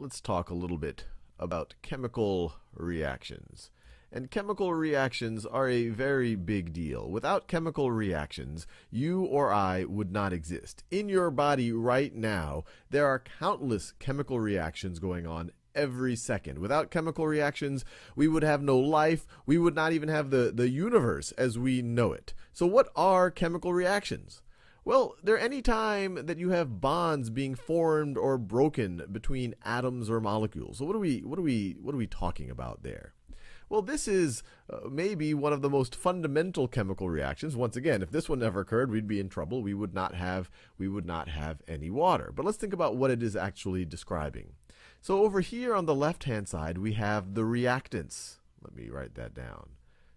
let's talk a little bit about chemical reactions. And chemical reactions are a very big deal. Without chemical reactions, you or I would not exist. In your body right now, there are countless chemical reactions going on every second. Without chemical reactions, we would have no life. We would not even have the universe as we know it. So what are chemical reactions? Well, they're any time that you have bonds being formed or broken between atoms or molecules. So what are we talking about there? Well, this is maybe one of the most fundamental chemical reactions. Once again, if this one never occurred, we'd be in trouble. We would not have any water. But let's think about what it is actually describing. So over here on the left-hand side, we have the reactants. Let me write that down.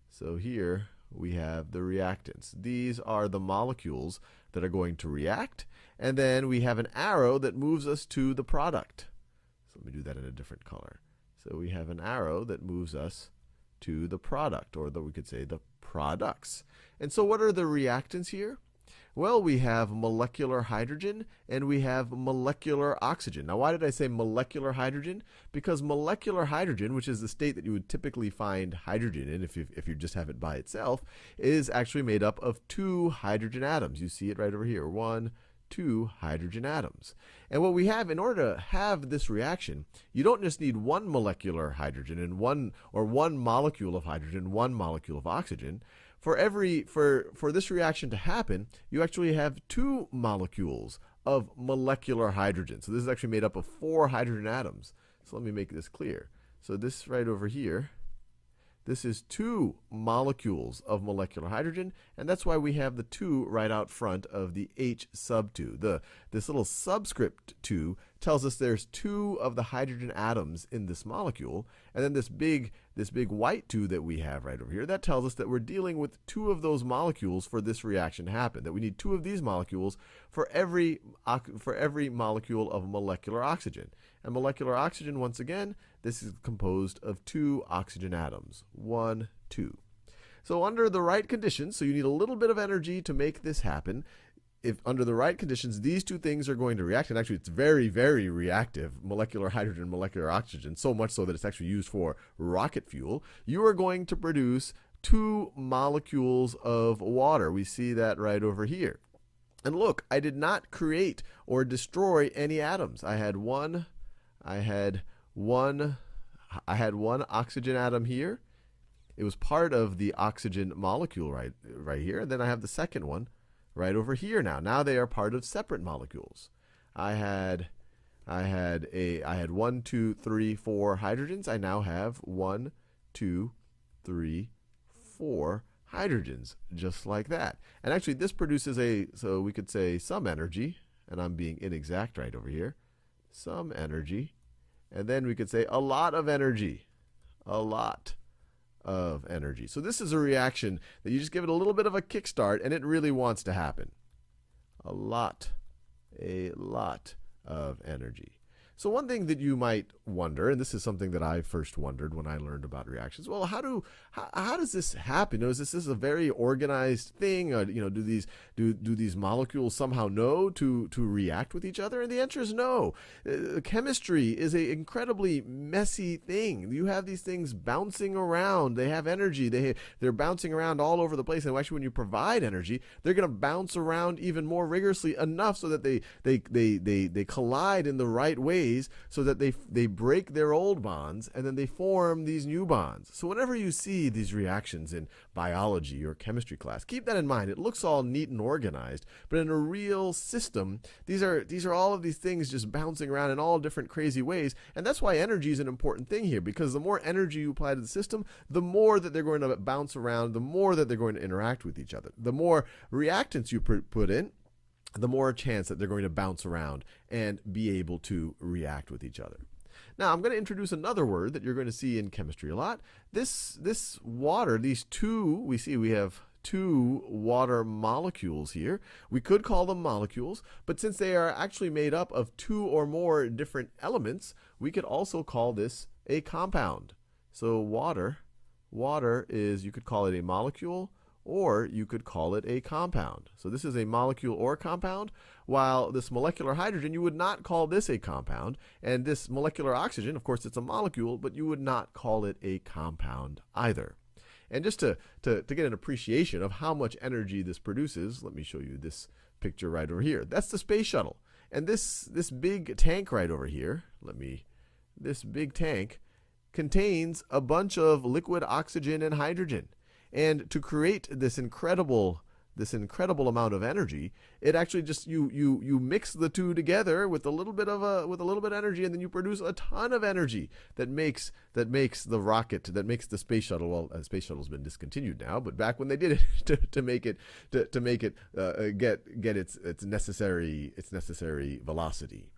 So here we have the reactants. These are the molecules that are going to react. And then we have an arrow that moves us to the product. So let me do that in a different color. So we have an arrow that moves us to the product, or we could say the products. And so what are the reactants here? Well, we have molecular hydrogen and we have molecular oxygen. Now, why did I say molecular hydrogen? Because molecular hydrogen, which is the state that you would typically find hydrogen in if you just have it by itself, is actually made up of two hydrogen atoms. You see it right over here. 1, 2 hydrogen atoms. And what we have, in order to have this reaction, you don't just need one molecular hydrogen and one molecule of hydrogen, one molecule of oxygen. For this reaction to happen, you actually have 2 molecules of molecular hydrogen. So this is actually made up of 4 hydrogen atoms. So let me make this clear. So this right over here, this is 2 molecules of molecular hydrogen, and that's why we have the 2 right out front of the H sub 2. This little subscript 2 tells us there's 2 of the hydrogen atoms in this molecule, and then this big white 2 that we have right over here, that tells us that we're dealing with 2 of those molecules for this reaction to happen, that we need 2 of these molecules for every molecule of molecular oxygen. And molecular oxygen, once again, this is composed of 2 oxygen atoms. 1, 2. So under the right conditions, so you need a little bit of energy to make this happen. If under the right conditions, these 2 things are going to react, and actually it's very, very reactive, molecular hydrogen, molecular oxygen, so much so that it's actually used for rocket fuel, you are going to produce 2 molecules of water. We see that right over here. And look, I did not create or destroy any atoms. I had one oxygen atom here. It was part of the oxygen molecule right here. And then I have the second one right over here now. Now they are part of separate molecules. I had 1, 2, 3, 4 hydrogens. I now have 1, 2, 3, 4 hydrogens, just like that. And actually this produces so we could say some energy, and I'm being inexact right over here, some energy. And then we could say a lot of energy, a lot of energy. So this is a reaction that you just give it a little bit of a kickstart, and it really wants to happen. A lot of energy. So one thing that you might wonder, and this is something that I first wondered when I learned about reactions, well, how does this happen? Is this a very organized thing? Do these molecules somehow know to react with each other? And the answer is no. Chemistry is an incredibly messy thing. You have these things bouncing around. They have energy. They're bouncing around all over the place. And actually, when you provide energy, they're going to bounce around even more rigorously enough so that they collide in the right way, so that they break their old bonds and then they form these new bonds. So whenever you see these reactions in biology or chemistry class, keep that in mind. It looks all neat and organized, but in a real system, these are all of these things just bouncing around in all different crazy ways. And that's why energy is an important thing here, because the more energy you apply to the system, the more that they're going to bounce around, the more that they're going to interact with each other. The more reactants you put in, the more chance that they're going to bounce around and be able to react with each other. Now, I'm going to introduce another word that you're going to see in chemistry a lot. This water, these 2, we have 2 water molecules here. We could call them molecules, but since they are actually made up of 2 or more different elements, we could also call this a compound. So water is, you could call it a molecule or you could call it a compound. So this is a molecule or compound, while this molecular hydrogen, you would not call this a compound. And this molecular oxygen, of course, it's a molecule, but you would not call it a compound either. And just to get an appreciation of how much energy this produces, let me show you this picture right over here. That's the space shuttle. And this big tank right over here, this big tank contains a bunch of liquid oxygen and hydrogen. And to create this incredible amount of energy, it actually just you mix the two together with a little bit of energy, and then you produce a ton of energy that makes the rocket, that makes the space shuttle. Well, the space shuttle's been discontinued now, but back when they did it to make it get its necessary velocity.